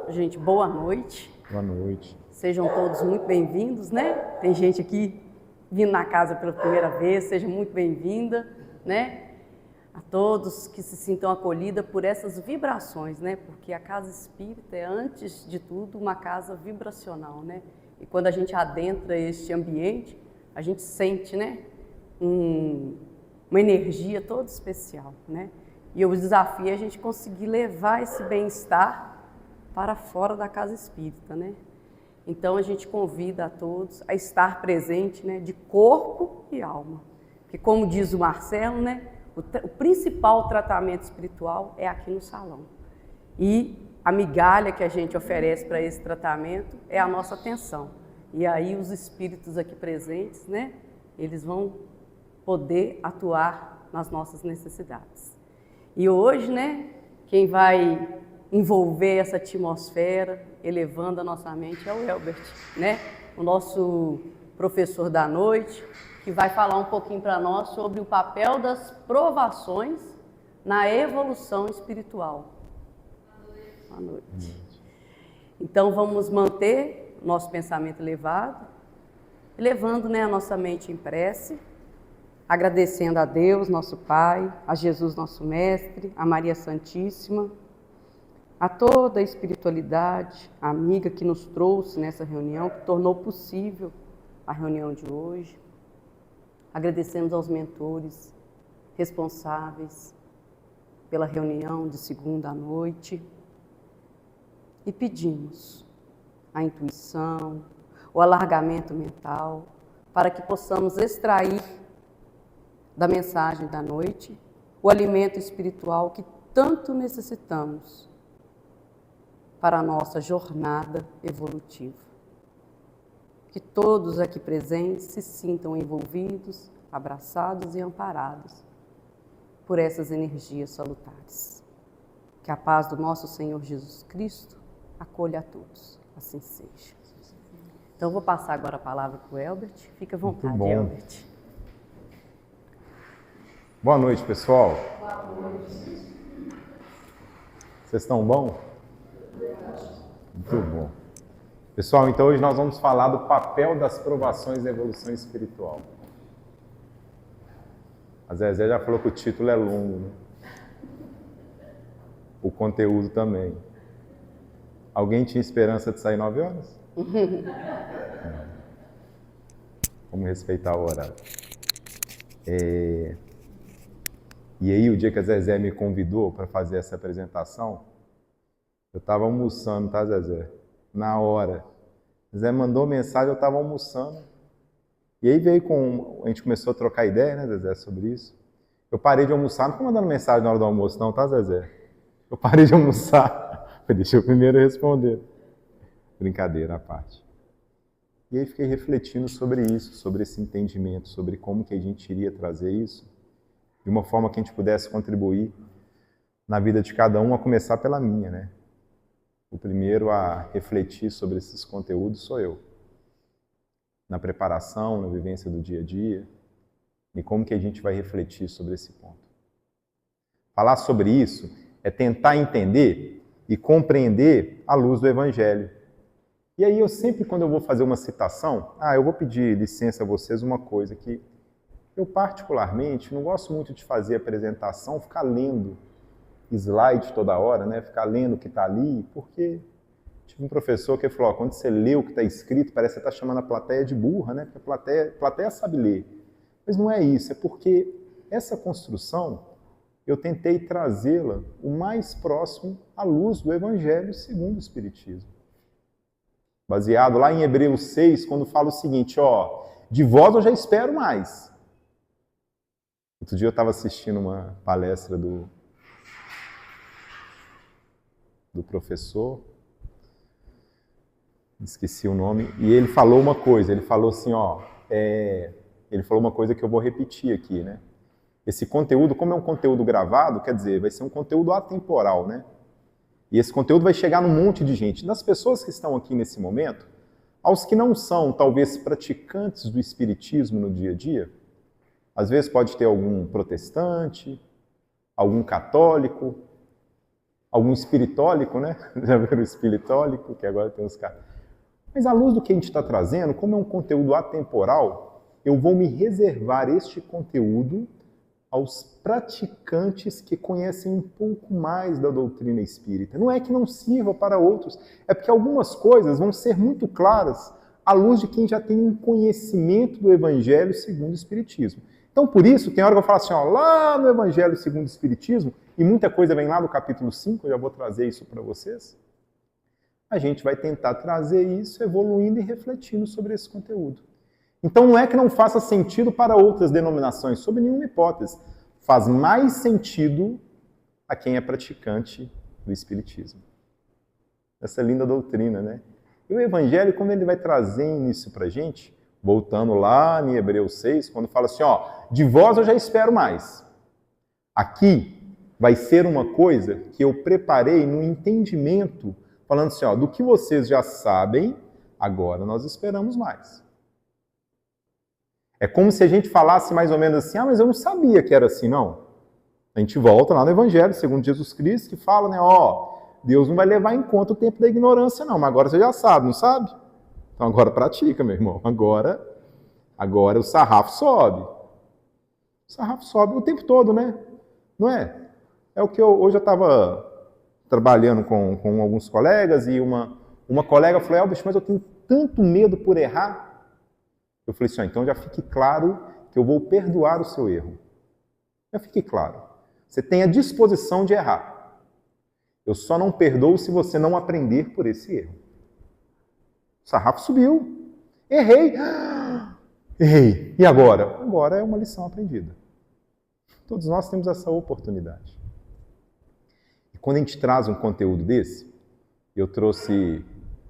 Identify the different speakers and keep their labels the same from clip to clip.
Speaker 1: Gente, boa noite.
Speaker 2: Boa noite.
Speaker 1: Sejam todos muito bem-vindos, né? Tem gente aqui vindo na casa pela primeira vez, seja muito bem-vinda, né? A todos que se sintam acolhidos por essas vibrações, né? Porque a casa espírita é, antes de tudo, uma casa vibracional, né? E quando a gente adentra este ambiente, a gente sente, né? Uma energia toda especial, né? E o desafio é a gente conseguir levar esse bem-estar para fora da casa espírita, né? Então a gente convida a todos a estar presente, né, de corpo e alma. Porque como diz o Marcelo, né, o principal tratamento espiritual é aqui no salão. E a migalha que a gente oferece para esse tratamento é a nossa atenção. E aí os espíritos aqui presentes, né, eles vão poder atuar nas nossas necessidades. E hoje, né, quem vai envolver essa atmosfera, elevando a nossa mente, é o Elbert, né? O nosso professor da noite, que vai falar um pouquinho para nós sobre o papel das provações na evolução espiritual. Boa noite. Então vamos manter nosso pensamento elevado, elevando, né, a nossa mente em prece, agradecendo a Deus, nosso Pai, a Jesus, nosso Mestre, a Maria Santíssima, a toda a espiritualidade, a amiga que nos trouxe nessa reunião, que tornou possível a reunião de hoje. Agradecemos aos mentores responsáveis pela reunião de segunda à noite e pedimos a intuição, o alargamento mental, para que possamos extrair da mensagem da noite o alimento espiritual que tanto necessitamos para a nossa jornada evolutiva. Que todos aqui presentes se sintam envolvidos, abraçados e amparados por essas energias salutares. Que a paz do nosso Senhor Jesus Cristo acolha a todos. Assim seja. Então, vou passar agora a palavra para o Elbert. Fica à vontade, Elbert.
Speaker 2: Boa noite, pessoal. Boa noite. Vocês estão bom? Muito bom. Pessoal, então hoje nós vamos falar do papel das provações da evolução espiritual. A Zezé já falou que o título é longo, né? O conteúdo também. Alguém tinha esperança de sair 9 horas? Vamos respeitar o horário. E aí, o dia que a Zezé me convidou para fazer essa apresentação, eu estava almoçando, tá, Zezé? Na hora. Zezé mandou mensagem, eu estava almoçando. E aí a gente começou a trocar ideia, né, Zezé, sobre isso. Eu parei de almoçar, não estou mandando mensagem na hora do almoço não, tá, Zezé? Eu parei de almoçar. Deixa eu primeiro responder. Brincadeira à parte. E aí fiquei refletindo sobre isso, sobre esse entendimento, sobre como que a gente iria trazer isso de uma forma que a gente pudesse contribuir na vida de cada um, a começar pela minha, né? O primeiro a refletir sobre esses conteúdos sou eu. Na preparação, na vivência do dia a dia, e como que a gente vai refletir sobre esse ponto. Falar sobre isso é tentar entender e compreender à luz do Evangelho. E aí eu sempre, quando eu vou fazer uma citação, eu vou pedir licença a vocês uma coisa que eu particularmente não gosto muito de fazer apresentação, ficar lendo slide toda hora, né? Ficar lendo o que está ali, porque tive um professor que falou, quando você lê o que está escrito, parece que você está chamando a plateia de burra, né? Porque a plateia sabe ler. Mas não é isso, é porque essa construção, eu tentei trazê-la o mais próximo à luz do Evangelho segundo o Espiritismo. Baseado lá em Hebreus 6, quando fala o seguinte, de vós eu já espero mais. Outro dia eu estava assistindo uma palestra do professor, esqueci o nome, e ele falou uma coisa, ele falou assim, ele falou uma coisa que eu vou repetir aqui, né? Esse conteúdo, como é um conteúdo gravado, quer dizer, vai ser um conteúdo atemporal, né? E esse conteúdo vai chegar num monte de gente. Das pessoas que estão aqui nesse momento, aos que não são, talvez, praticantes do espiritismo no dia a dia, às vezes pode ter algum protestante, algum católico, algum espiritólico, né? Já viram o espiritólico, que agora tem uns caras. Mas à luz do que a gente está trazendo, como é um conteúdo atemporal, eu vou me reservar este conteúdo aos praticantes que conhecem um pouco mais da doutrina espírita. Não é que não sirva para outros, é porque algumas coisas vão ser muito claras à luz de quem já tem um conhecimento do Evangelho segundo o Espiritismo. Então, por isso, tem hora que eu falo assim, ó, lá no Evangelho segundo o Espiritismo, e muita coisa vem lá no capítulo 5, eu já vou trazer isso para vocês, a gente vai tentar trazer isso evoluindo e refletindo sobre esse conteúdo. Então não é que não faça sentido para outras denominações, sob nenhuma hipótese. Faz mais sentido a quem é praticante do Espiritismo. Essa linda doutrina, né? E o Evangelho, como ele vai trazendo isso para a gente, voltando lá em Hebreus 6, quando fala assim, ó, de vós eu já espero mais. Aqui vai ser uma coisa que eu preparei no entendimento, falando assim, ó, do que vocês já sabem, agora nós esperamos mais. É como se a gente falasse mais ou menos assim, mas eu não sabia que era assim, não. A gente volta lá no Evangelho, segundo Jesus Cristo, que fala, né, ó, Deus não vai levar em conta o tempo da ignorância, não, mas agora você já sabe, não sabe? Então agora pratica, meu irmão. Agora o sarrafo sobe. O sarrafo sobe o tempo todo, né? Não é? É o que hoje eu estava trabalhando com alguns colegas e uma colega falou, Elvis, mas eu tenho tanto medo por errar. Eu falei assim, então já fique claro que eu vou perdoar o seu erro. Já fique claro. Você tem a disposição de errar. Eu só não perdoo se você não aprender por esse erro. O sarrafo subiu. Errei. Errei. E agora? Agora é uma lição aprendida. Todos nós temos essa oportunidade. E quando a gente traz um conteúdo desse, eu trouxe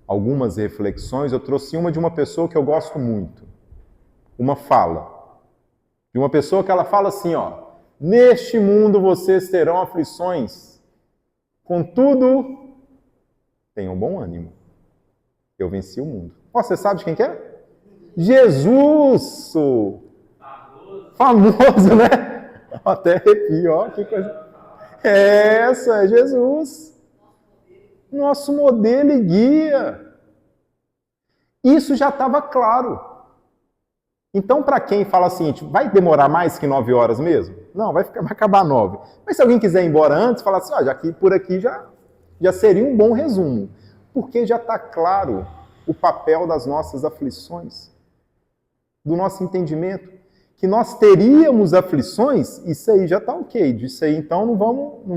Speaker 2: algumas reflexões, eu trouxe uma de uma pessoa que eu gosto muito. Uma fala. De uma pessoa que ela fala assim, ó, neste mundo vocês terão aflições, contudo, tenham bom ânimo. Eu venci o mundo. Ó, você sabe de quem que é? Jesus! Famoso, né? Até arrepio, ó, que coisa. Essa é Jesus. Nosso modelo e guia. Isso já estava claro. Então, para quem fala assim, vai demorar mais que 9 horas mesmo? Não, vai acabar 9. Mas se alguém quiser ir embora antes, fala assim, ó, já que por aqui já seria um bom resumo. Porque já está claro o papel das nossas aflições, do nosso entendimento, que nós teríamos aflições, isso aí já está ok. Disso aí, então, não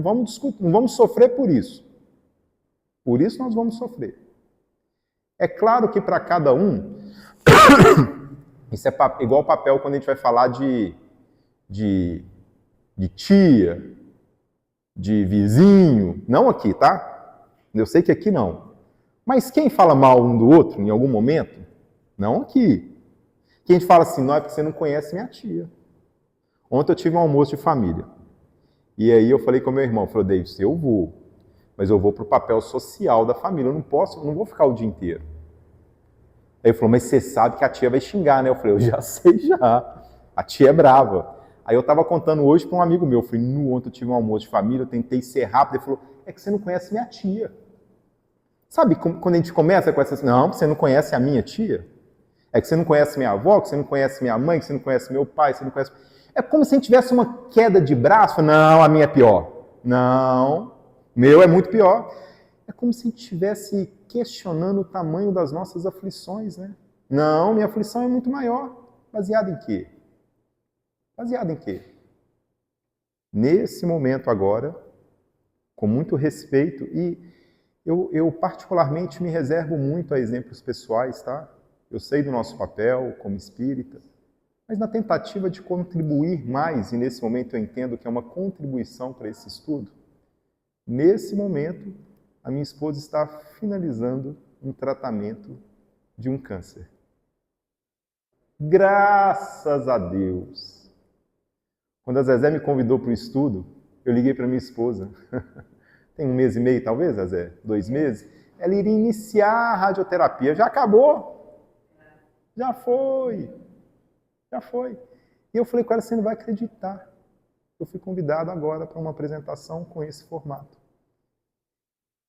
Speaker 2: vamos discutir, não vamos sofrer por isso. Por isso nós vamos sofrer. É claro que para cada um, isso é igual o papel quando a gente vai falar de tia, de vizinho, não aqui, tá? Eu sei que aqui não. Mas quem fala mal um do outro em algum momento? Não aqui. Quem fala assim, não é porque você não conhece minha tia. Ontem eu tive um almoço de família. E aí eu falei com meu irmão, falou, David, eu vou, mas eu vou pro papel social da família, eu não vou ficar o dia inteiro. Aí ele falou, mas você sabe que a tia vai xingar, né? Eu falei, eu já sei já. A tia é brava. Aí eu estava contando hoje para um amigo meu, eu falei, ontem eu tive um almoço de família, eu tentei ser rápido, ele falou, é que você não conhece minha tia. Sabe quando a gente começa com essas, não, você não conhece a minha tia? É que você não conhece minha avó, que você não conhece minha mãe, que você não conhece meu pai, que você não conhece... É como se a gente tivesse uma queda de braço, não, a minha é pior. Não, meu é muito pior. É como se a gente estivesse questionando o tamanho das nossas aflições, né? Não, minha aflição é muito maior. Baseado em quê? Baseado em quê? Nesse momento agora, com muito respeito, e eu particularmente me reservo muito a exemplos pessoais, tá? Eu sei do nosso papel como espírita, mas na tentativa de contribuir mais, e nesse momento eu entendo que é uma contribuição para esse estudo, nesse momento a minha esposa está finalizando um tratamento de um câncer. Graças a Deus! Quando a Zezé me convidou para o estudo, eu liguei para minha esposa. Tem 1 mês e meio, talvez, Zezé? 2 meses? Ela iria iniciar a radioterapia. Já acabou? Já foi. Já foi. E eu falei com ela, você não vai acreditar. Eu fui convidado agora para uma apresentação com esse formato.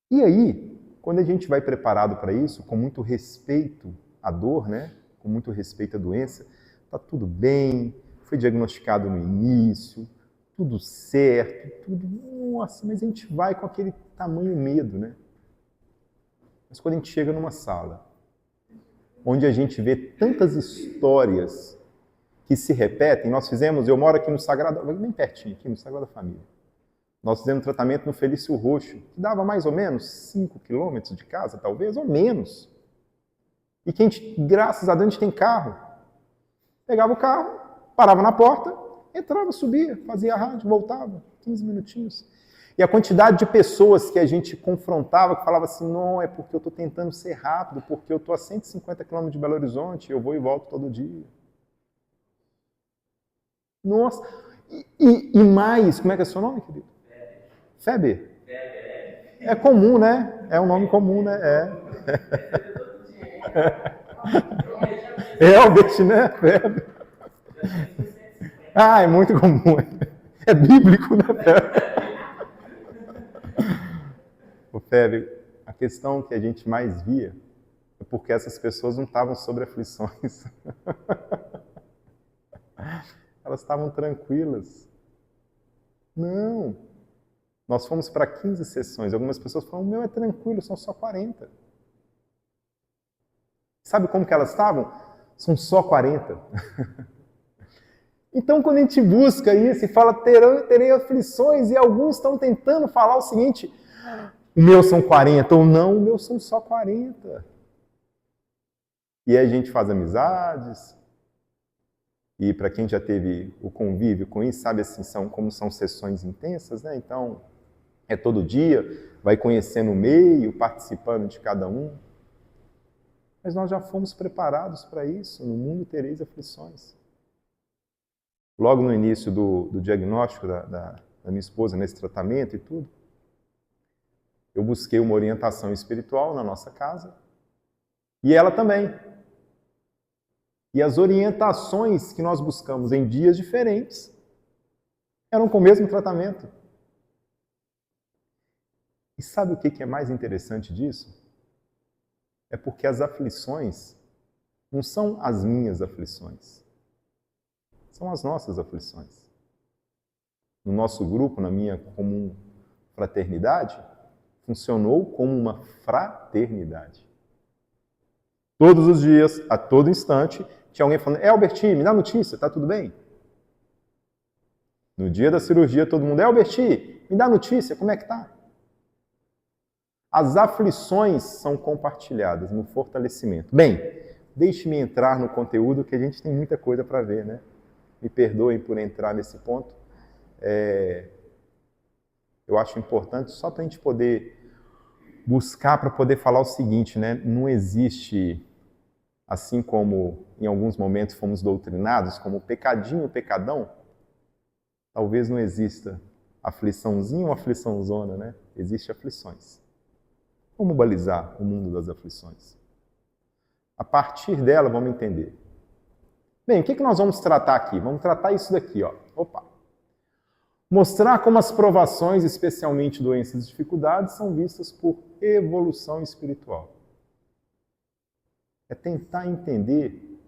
Speaker 2: E aí, quando a gente vai preparado para isso, com muito respeito à dor, né? Com muito respeito à doença, tá tudo bem, foi diagnosticado no início, tudo certo, tudo... Nossa, mas a gente vai com aquele tamanho medo, né? Mas quando a gente chega numa sala, onde a gente vê tantas histórias que se repetem, eu moro aqui no Sagrado, bem pertinho, aqui no Sagrada Família. Nós fizemos tratamento no Felício Roxo, que dava mais ou menos 5 quilômetros de casa, talvez, ou menos. E que a gente, graças a Deus, a gente tem carro. Pegava o carro, parava na porta, entrava, subia, fazia a rádio, voltava, 15 minutinhos. E a quantidade de pessoas que a gente confrontava, que falava assim, não, é porque eu estou tentando ser rápido, porque eu estou a 150 quilômetros de Belo Horizonte, eu vou e volto todo dia. Nossa, e mais, como é que é seu nome, querido? Feber. É comum, né? É um nome comum, né? É Albert, né? Feber. Ah, é muito comum. É bíblico, né, Feber? O Feber, a questão que a gente mais via é porque essas pessoas não estavam sobre aflições. Elas estavam tranquilas. Não. Nós fomos para 15 sessões. Algumas pessoas falam, o meu é tranquilo, são só 40. Sabe como que elas estavam? São só 40. Então, quando a gente busca isso e fala, terei aflições, e alguns estão tentando falar o seguinte, o meu são 40, ou não, o meu são só 40. E aí a gente faz amizades, e para quem já teve o convívio com isso, sabe assim, como são sessões intensas, né? Então, é todo dia, vai conhecendo o meio, participando de cada um. Mas nós já fomos preparados para isso, no mundo tereis aflições. Logo no início do diagnóstico da minha esposa, nesse tratamento e tudo, eu busquei uma orientação espiritual na nossa casa, e ela também. E as orientações que nós buscamos em dias diferentes eram com o mesmo tratamento. E sabe o que é mais interessante disso? É porque as aflições não são as minhas aflições, são as nossas aflições. No nosso grupo, na minha comum fraternidade, funcionou como uma fraternidade. Todos os dias, a todo instante, tinha alguém falando, Alberti, me dá notícia, tá tudo bem? No dia da cirurgia, todo mundo, Alberti, me dá notícia, como é que tá? As aflições são compartilhadas no fortalecimento. Bem, deixe-me entrar no conteúdo, que a gente tem muita coisa para ver, né? Me perdoem por entrar nesse ponto. Eu acho importante, só para a gente poder buscar, para poder falar o seguinte, né? Não existe, assim como em alguns momentos fomos doutrinados, como pecadinho, pecadão, talvez não exista afliçãozinha ou afliçãozona, né? Existem aflições. Como balizar o mundo das aflições? A partir dela, vamos entender. Bem, o que nós vamos tratar aqui? Vamos tratar isso daqui, ó. Opa! Mostrar como as provações, especialmente doenças e dificuldades, são vistas por evolução espiritual. É tentar entender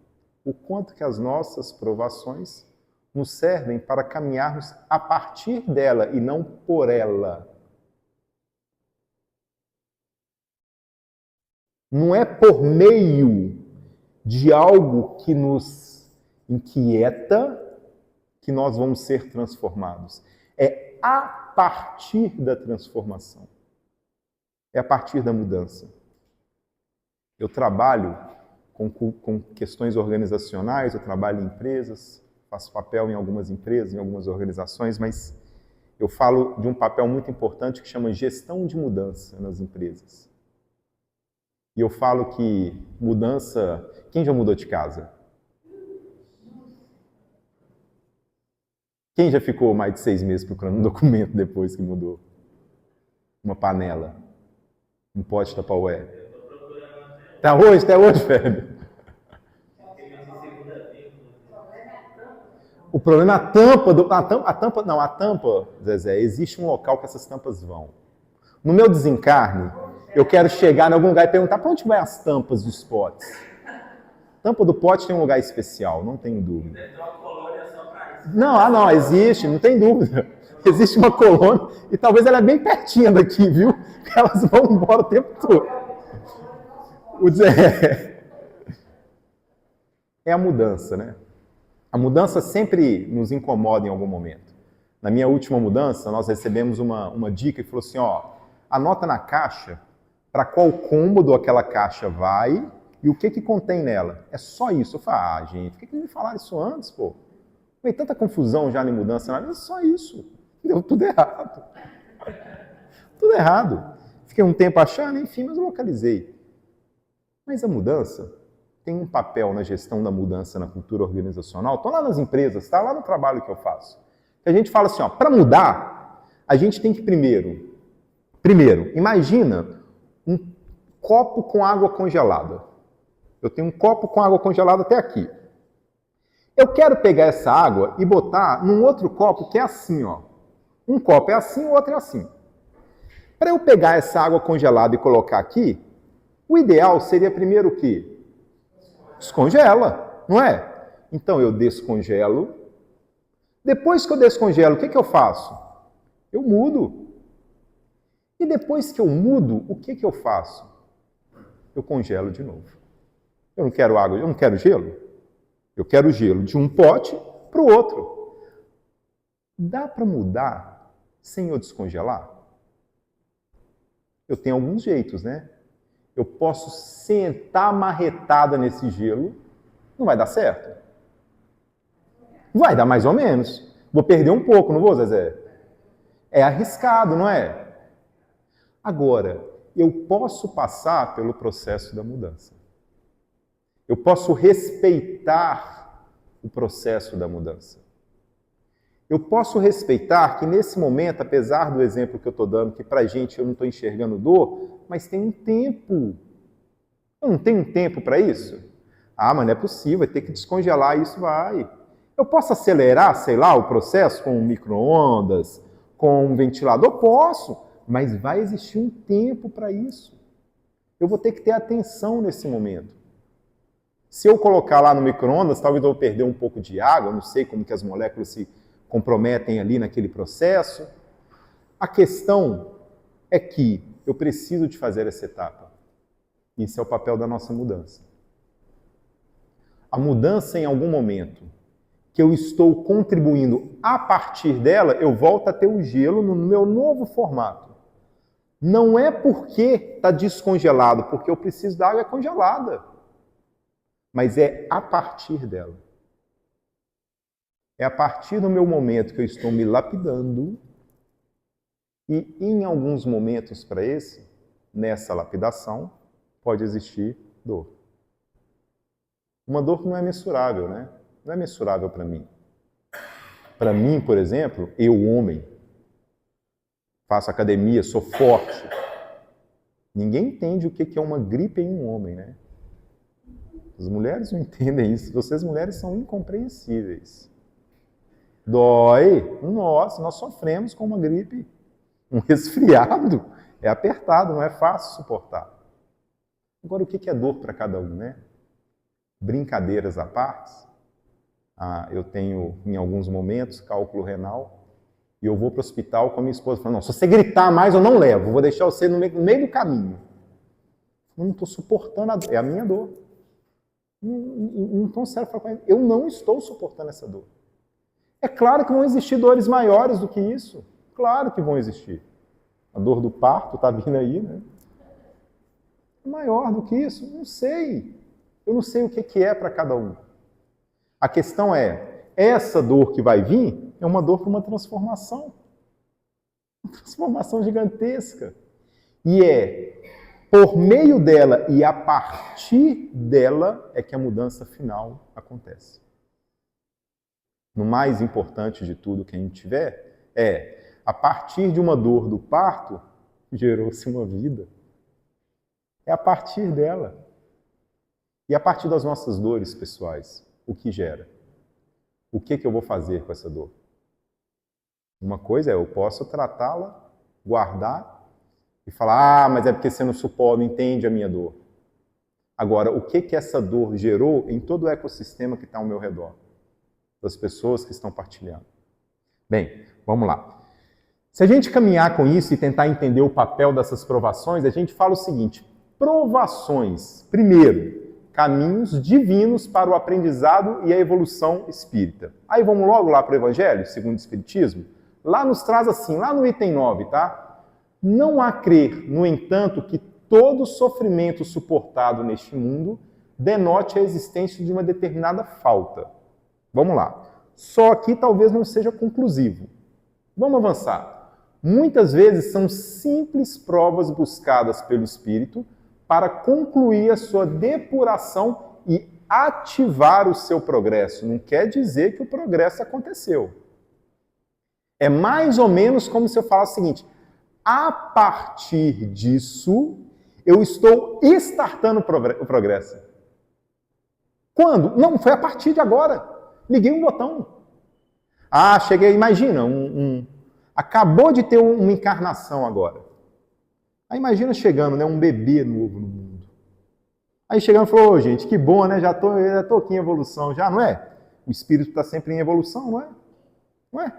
Speaker 2: o quanto que as nossas provações nos servem para caminharmos a partir dela e não por ela. Não é por meio de algo que nos inquieta que nós vamos ser transformados. É a partir da transformação. É a partir da mudança. Eu trabalho com questões organizacionais, eu trabalho em empresas, faço papel em algumas empresas, em algumas organizações, mas eu falo de um papel muito importante que chama gestão de mudança nas empresas. E eu falo que mudança... Quem já mudou de casa? Quem já ficou mais de 6 meses procurando um documento depois que mudou? Uma panela? Um pote de Tupperware? Até hoje, Fred? O problema é a tampa, Zezé, existe um local que essas tampas vão. No meu desencarne, eu quero chegar em algum lugar e perguntar para onde vai as tampas dos potes. Tampa do pote tem um lugar especial, não tenho dúvida.
Speaker 3: Deve ter uma colônia só para isso.
Speaker 2: Não, existe, não tem dúvida. Existe uma colônia e talvez ela é bem pertinho daqui, viu? Porque elas vão embora o tempo todo. É a mudança, né? A mudança sempre nos incomoda em algum momento. Na minha última mudança, nós recebemos uma dica e falou assim, ó, anota na caixa para qual cômodo aquela caixa vai e o que contém nela. É só isso. Eu falei, gente, por que me falaram isso antes, pô? Tem tanta confusão já em mudança, é só isso. Deu tudo errado. Tudo errado. Fiquei um tempo achando, enfim, mas eu localizei. Mas a mudança tem um papel na gestão da mudança na cultura organizacional. Estou lá nas empresas, tá? Lá no trabalho que eu faço. Que a gente fala assim, ó, para mudar, a gente tem que primeiro, imagina um copo com água congelada. Eu tenho um copo com água congelada até aqui. Eu quero pegar essa água e botar num outro copo que é assim, ó. Um copo é assim, o outro é assim. Para eu pegar essa água congelada e colocar aqui, o ideal seria primeiro o quê? Descongela, não é? Então eu descongelo. Depois que eu descongelo, o que eu faço? Eu mudo. E depois que eu mudo, o que eu faço? Eu congelo de novo. Eu não quero água, eu não quero gelo. Eu quero gelo de um pote para o outro. Dá para mudar sem eu descongelar? Eu tenho alguns jeitos, né? Eu posso sentar marretada nesse gelo, não vai dar certo. Vai dar mais ou menos. Vou perder um pouco, não vou, Zezé? É arriscado, não é? Agora, eu posso passar pelo processo da mudança. Eu posso respeitar o processo da mudança. Eu posso respeitar que nesse momento, apesar do exemplo que eu estou dando, que para a gente eu não estou enxergando dor, mas tem um tempo. Eu não tenho um tempo para isso? Ah, mas não é possível, vai ter que descongelar, isso vai. Eu posso acelerar, sei lá, o processo com um micro-ondas, com um ventilador? Posso, mas vai existir um tempo para isso. Eu vou ter que ter atenção nesse momento. Se eu colocar lá no micro-ondas, talvez eu vou perder um pouco de água, não sei como que as moléculas se comprometem ali naquele processo. A questão é que eu preciso de fazer essa etapa. Isso é o papel da nossa mudança. A mudança em algum momento que eu estou contribuindo a partir dela, eu volto a ter o gelo no meu novo formato. Não é porque está descongelado, porque eu preciso da água congelada. Mas é a partir dela. É a partir do meu momento que eu estou me lapidando e em alguns momentos para nessa lapidação, pode existir dor. Uma dor que não é mensurável, né? Não é mensurável para mim. Para mim, por exemplo, eu, homem, faço academia, sou forte. Ninguém entende o que é uma gripe em um homem, né? As mulheres não entendem isso. Vocês, mulheres, são incompreensíveis. Dói. Nossa, nós sofremos com uma gripe. Um resfriado é apertado, não é fácil suportar. Agora, o que é dor para cada um, né? Brincadeiras à parte. Eu tenho, em alguns momentos, cálculo renal. E eu vou para o hospital com a minha esposa falando, não, se você gritar mais, eu não levo. Vou deixar você no meio do caminho. Eu não estou suportando a dor. É a minha dor. Não tão sério, eu não estou suportando essa dor. É claro que vão existir dores maiores do que isso. Claro que vão existir. A dor do parto está vindo aí, né? Maior do que isso? Não sei. Eu não sei o que é para cada um. A questão é, essa dor que vai vir é uma dor para uma transformação. Uma transformação gigantesca. E é por meio dela e a partir dela é que a mudança final acontece. No mais importante de tudo que a gente tiver a partir de uma dor do parto, gerou-se uma vida. É a partir dela. E a partir das nossas dores pessoais, o que gera? O que eu vou fazer com essa dor? Uma coisa é, eu posso tratá-la, guardar, e falar, mas é porque você não suporta, não entende a minha dor. Agora, o que essa dor gerou em todo o ecossistema que está ao meu redor? Das pessoas que estão partilhando. Bem, vamos lá. Se a gente caminhar com isso e tentar entender o papel dessas provações, a gente fala o seguinte: provações, primeiro, caminhos divinos para o aprendizado e a evolução espírita. Aí vamos logo lá para o Evangelho, segundo o Espiritismo. Lá nos traz assim, lá no item 9, tá? Não há crer, no entanto, que todo sofrimento suportado neste mundo denote a existência de uma determinada falta. Vamos lá. Só aqui talvez não seja conclusivo. Vamos avançar. Muitas vezes são simples provas buscadas pelo Espírito para concluir a sua depuração e ativar o seu progresso. Não quer dizer que o progresso aconteceu. É mais ou menos como se eu falasse o seguinte: a partir disso, eu estou startando o progresso. Quando? Não, foi a partir de agora. Liguei um botão. Ah, cheguei, imagina, acabou de ter uma encarnação agora. Aí imagina chegando, né, um bebê novo no mundo. Aí chegando e falou, gente, que bom, né, já tô aqui em evolução, já, não é? O espírito está sempre em evolução, não é? Não é?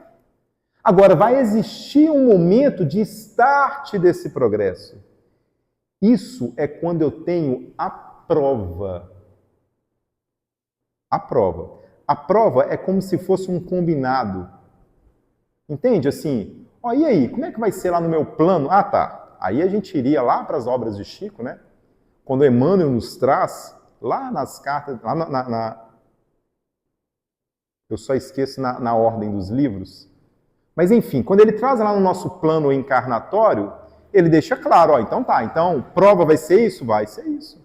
Speaker 2: Agora, vai existir um momento de start desse progresso. Isso é quando eu tenho a prova. A prova. A prova é como se fosse um combinado. Entende? Assim, ó, e aí, como é que vai ser lá no meu plano? Ah, tá. Aí a gente iria lá para as obras de Chico, né? Quando Emmanuel nos traz, lá nas cartas, lá eu só esqueço na ordem dos livros. Mas enfim, quando ele traz lá no nosso plano encarnatório, ele deixa claro, ó, então tá, então prova vai ser isso? Vai ser isso.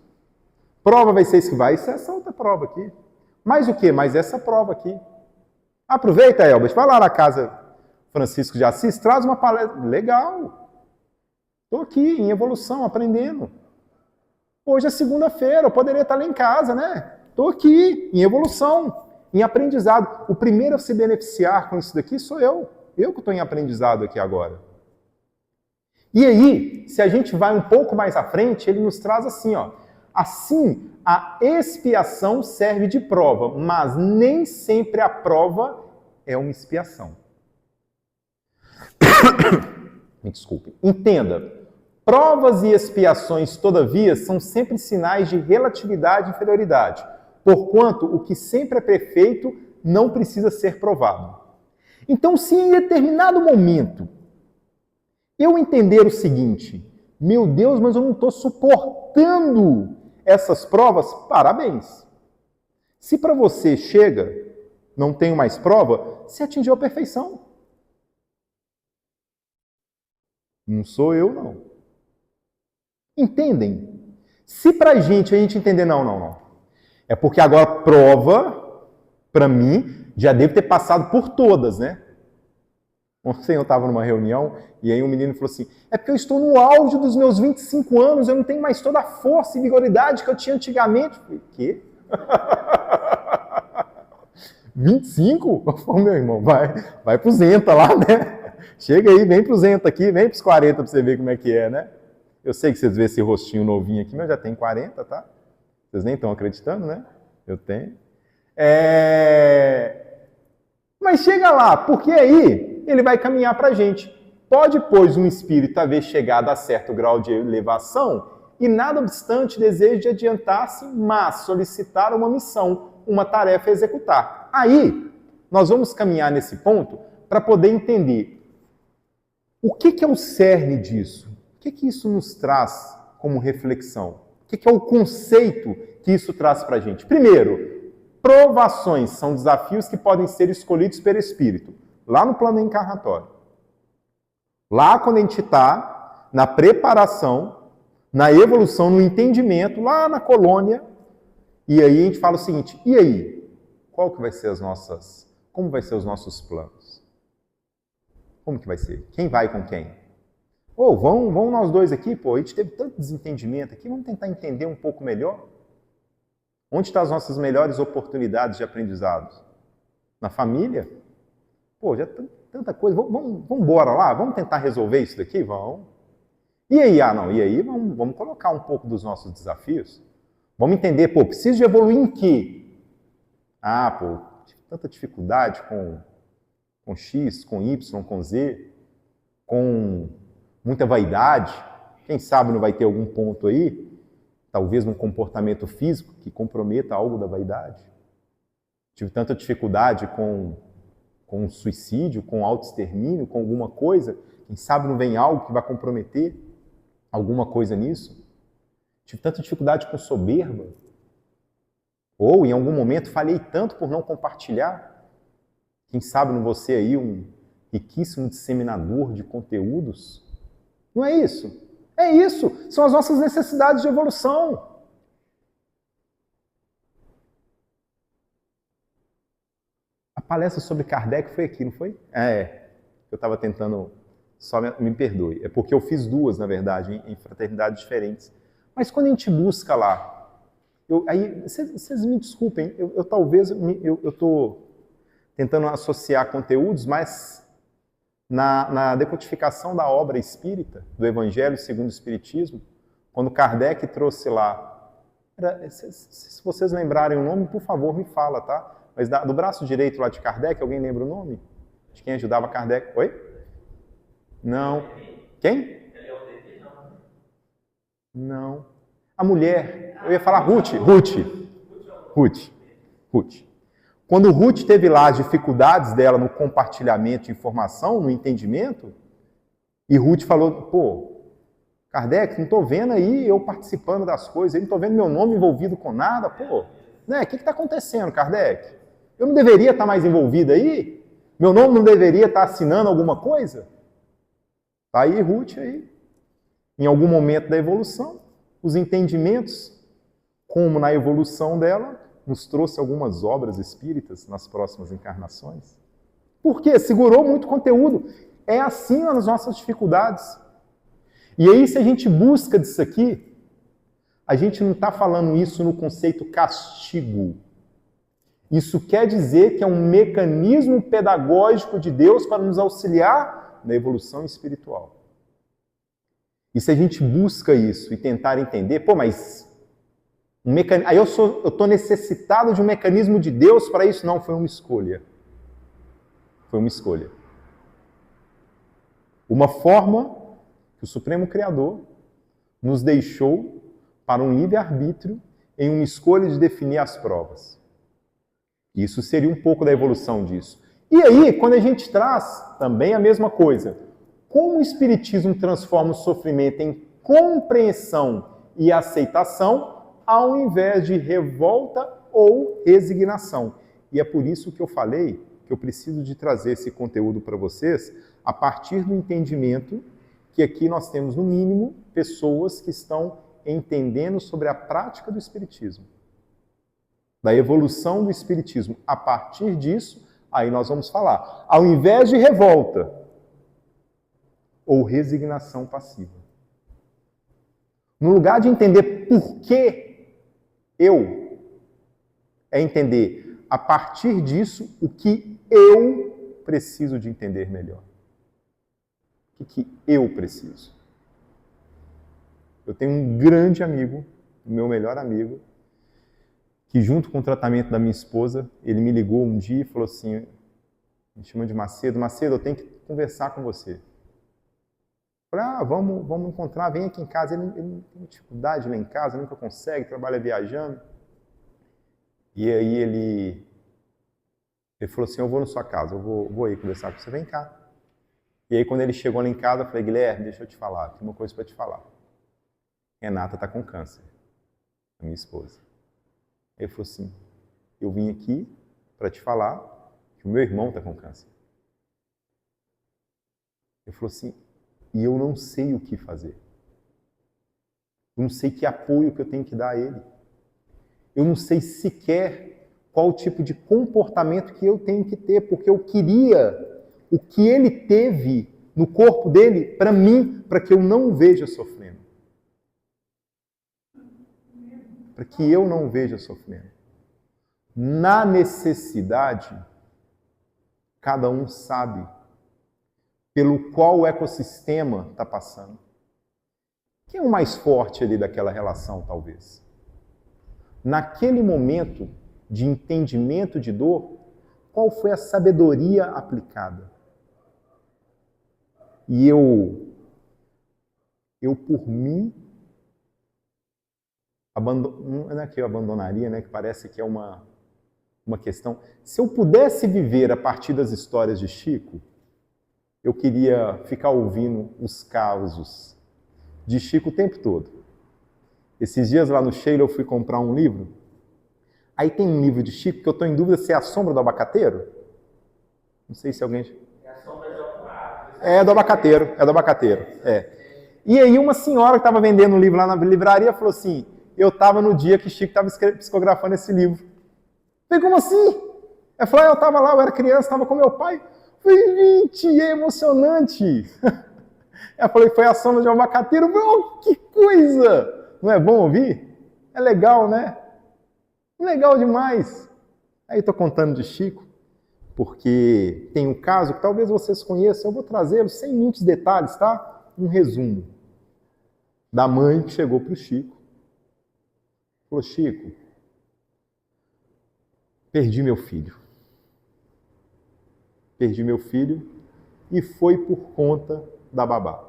Speaker 2: Prova vai ser isso que vai ser essa outra prova aqui. Mais o quê? Mais essa prova aqui. Aproveita, Elbert, vai lá na casa Francisco de Assis, traz uma palestra. Legal. Estou aqui em evolução, aprendendo. Hoje é segunda-feira, eu poderia estar lá em casa, né? Estou aqui em evolução, em aprendizado. O primeiro a se beneficiar com isso daqui sou eu. Eu que estou em aprendizado aqui agora. E aí, se a gente vai um pouco mais à frente, ele nos traz assim, ó. Assim, a expiação serve de prova, mas nem sempre a prova é uma expiação. Me desculpe. Entenda, provas e expiações, todavia, são sempre sinais de relatividade e inferioridade, porquanto o que sempre é perfeito não precisa ser provado. Então, se em determinado momento eu entender o seguinte, meu Deus, mas eu não estou suportando essas provas, parabéns. Se para você chega, não tenho mais prova, você atingiu a perfeição. Não sou eu, não. Entendem? Se para a gente entender, não. É porque agora prova, para mim, já devo ter passado por todas, né? Ontem eu estava numa reunião e aí um menino falou assim, é porque eu estou no auge dos meus 25 anos, eu não tenho mais toda a força e vigoridade que eu tinha antigamente. Eu falei, quê? 25? Ô, meu irmão, vai pro Zenta lá, né? Chega aí, vem pro Zenta aqui, vem pros 40 pra você ver como é que é, né? Eu sei que vocês vêem esse rostinho novinho aqui, mas eu já tenho 40, tá? Vocês nem estão acreditando, né? Eu tenho. Mas chega lá, porque aí ele vai caminhar pra gente. Pode, pois, um espírito haver chegado a certo grau de elevação e, nada obstante, deseja adiantar-se, mas solicitar uma missão, uma tarefa a executar. Aí, nós vamos caminhar nesse ponto para poder entender o que é o cerne disso, o que isso nos traz como reflexão, o que é o conceito que isso traz para a gente. Primeiro, provações são desafios que podem ser escolhidos pelo espírito, lá no plano encarnatório. Lá quando a gente está na preparação, na evolução, no entendimento, lá na colônia, e aí a gente fala o seguinte, e aí? Qual que vai ser como vai ser os nossos planos? Como que vai ser? Quem vai com quem? Vamos nós dois aqui, a gente teve tanto desentendimento aqui, vamos tentar entender um pouco melhor. Onde estão as nossas melhores oportunidades de aprendizado? Na família? Já tanta coisa, vamos embora lá, vamos tentar resolver isso daqui? Vamos. E aí? E aí vamos colocar um pouco dos nossos desafios. Vamos entender, preciso de evoluir em quê? Tive tanta dificuldade com X, com Y, com Z, com muita vaidade. Quem sabe não vai ter algum ponto aí, talvez num comportamento físico que comprometa algo da vaidade. Tive tanta dificuldade com suicídio, com autoextermínio, com alguma coisa. Quem sabe não vem algo que vai comprometer alguma coisa nisso. Tive tanta dificuldade com soberba. Ou, em algum momento, falhei tanto por não compartilhar. Quem sabe não você aí um riquíssimo disseminador de conteúdos? Não é isso? É isso. São as nossas necessidades de evolução. A palestra sobre Kardec foi aqui, não foi? Eu estava tentando... Só me perdoe. É porque eu fiz duas, na verdade, em fraternidades diferentes. Mas quando a gente busca lá, aí vocês me desculpem, eu talvez estou tentando associar conteúdos, mas na decodificação da obra espírita, do Evangelho segundo o Espiritismo, quando Kardec trouxe lá, se vocês lembrarem o nome, por favor, me fala, tá? Mas do braço direito lá de Kardec, alguém lembra o nome? De quem ajudava Kardec? Oi? Não. Quem? Não. A mulher, eu ia falar Ruth. Quando Ruth teve lá as dificuldades dela no compartilhamento de informação, no entendimento, e Ruth falou, Kardec, não estou vendo aí eu participando das coisas, eu não estou vendo meu nome envolvido com nada, né? O que está acontecendo, Kardec? Eu não deveria estar mais envolvido aí? Meu nome não deveria estar assinando alguma coisa? Está aí Ruth aí, em algum momento da evolução, os entendimentos, como na evolução dela, nos trouxe algumas obras espíritas nas próximas encarnações. Por quê? Segurou muito conteúdo. É assim nas nossas dificuldades. E aí, se a gente busca disso aqui, a gente não está falando isso no conceito castigo. Isso quer dizer que é um mecanismo pedagógico de Deus para nos auxiliar na evolução espiritual. E se a gente busca isso e tentar entender, mas aí eu estou necessitado de um mecanismo de Deus para isso? Não, foi uma escolha. Foi uma escolha. Uma forma que o Supremo Criador nos deixou para um livre-arbítrio em uma escolha de definir as provas. Isso seria um pouco da evolução disso. E aí, quando a gente traz também a mesma coisa, como o Espiritismo transforma o sofrimento em compreensão e aceitação, ao invés de revolta ou resignação. E é por isso que eu falei que eu preciso de trazer esse conteúdo para vocês a partir do entendimento que aqui nós temos, no mínimo, pessoas que estão entendendo sobre a prática do Espiritismo, da evolução do Espiritismo. A partir disso, aí nós vamos falar, ao invés de revolta ou resignação passiva. No lugar de entender por que é entender, a partir disso, o que eu preciso de entender melhor. O que eu preciso? Eu tenho um grande amigo, o meu melhor amigo, que junto com o tratamento da minha esposa, ele me ligou um dia e falou assim, me chama de Macedo, eu tenho que conversar com você. Eu falei, vamos encontrar, vem aqui em casa. Ele tem dificuldade lá em casa, nunca consegue, trabalha viajando. E aí ele falou assim, eu vou na sua casa, eu vou aí conversar com você, vem cá. E aí quando ele chegou lá em casa, eu falei, Guilherme, deixa eu te falar, tem uma coisa para te falar. Renata está com câncer, a minha esposa. Ele falou assim, eu vim aqui para te falar que o meu irmão está com câncer. Ele falou assim, e eu não sei o que fazer. Eu não sei que apoio que eu tenho que dar a ele. Eu não sei sequer qual o tipo de comportamento que eu tenho que ter, porque eu queria o que ele teve no corpo dele para mim, para que eu não o veja sofrendo. Para que eu não o veja sofrendo. Na necessidade, cada um sabe pelo qual o ecossistema está passando. Quem é o mais forte ali daquela relação, talvez? Naquele momento de entendimento de dor, qual foi a sabedoria aplicada? E eu por mim, não é que eu abandonaria, né? Que parece que é uma questão. Se eu pudesse viver a partir das histórias de Chico, eu queria ficar ouvindo os causos de Chico o tempo todo. Esses dias lá no Sheila eu fui comprar um livro. Aí tem um livro de Chico que eu estou em dúvida se é A Sombra do Abacateiro. Não sei se alguém...
Speaker 3: É a sombra de algum árvore.
Speaker 2: É do abacateiro. É. E aí uma senhora que estava vendendo um livro lá na livraria falou assim, eu estava no dia que Chico estava psicografando esse livro. Eu falei, como assim? Ela falou, eu estava lá, eu era criança, estava com meu pai. Eu falei, gente, é emocionante. Ela falou, foi A Sombra de Abacateiro. Eu falei, oh, que coisa! Não é bom ouvir? É legal, né? Legal demais. Aí estou contando de Chico, porque tem um caso que talvez vocês conheçam, eu vou trazê-lo sem muitos detalhes, tá? Um resumo da mãe que chegou para o Chico. Falou, Chico, perdi meu filho. Perdi meu filho e foi por conta da babá.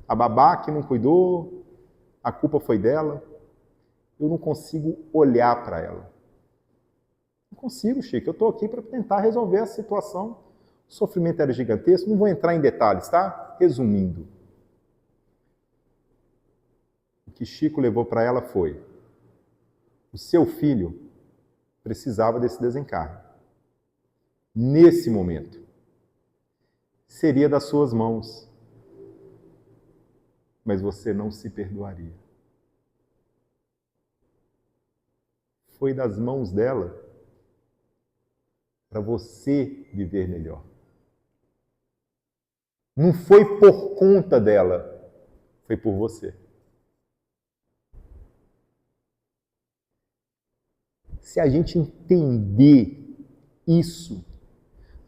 Speaker 2: A babá que não cuidou, a culpa foi dela. Eu não consigo olhar para ela. Não consigo, Chico. Eu estou aqui para tentar resolver a situação. O sofrimento era gigantesco. Não vou entrar em detalhes, tá? Resumindo. O que Chico levou para ela foi: o seu filho precisava desse desencarne. Nesse momento, seria das suas mãos. Mas você não se perdoaria. Foi das mãos dela para você viver melhor. Não foi por conta dela, foi por você. Se a gente entender isso,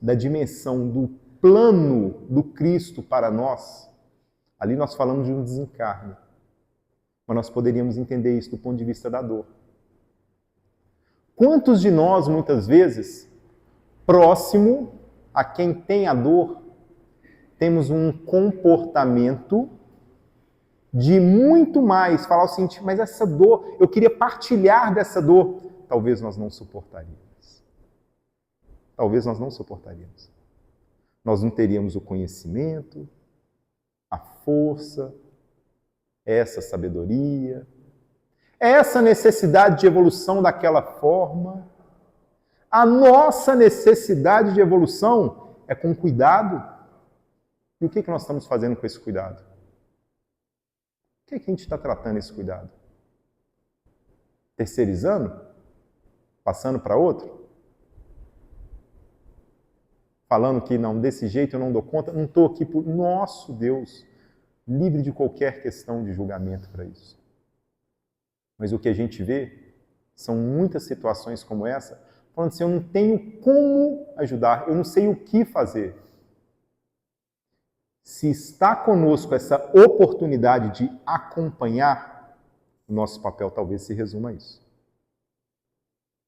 Speaker 2: da dimensão do plano do Cristo para nós, ali nós falamos de um desencarne, mas nós poderíamos entender isso do ponto de vista da dor. Quantos de nós, muitas vezes, próximo a quem tem a dor, temos um comportamento de muito mais falar o seguinte, mas essa dor, eu queria partilhar dessa dor. Talvez nós não suportaríamos. Talvez nós não suportaríamos. Nós não teríamos o conhecimento, a força, essa sabedoria, essa necessidade de evolução daquela forma. A nossa necessidade de evolução é com cuidado. E o que nós estamos fazendo com esse cuidado? O que a gente está tratando esse cuidado? Terceirizando? Passando para outro? Falando que não, desse jeito eu não dou conta, não estou aqui por... Nosso Deus, livre de qualquer questão de julgamento para isso. Mas o que a gente vê são muitas situações como essa, falando assim, eu não tenho como ajudar, eu não sei o que fazer. Se está conosco essa oportunidade de acompanhar, o nosso papel talvez se resuma a isso.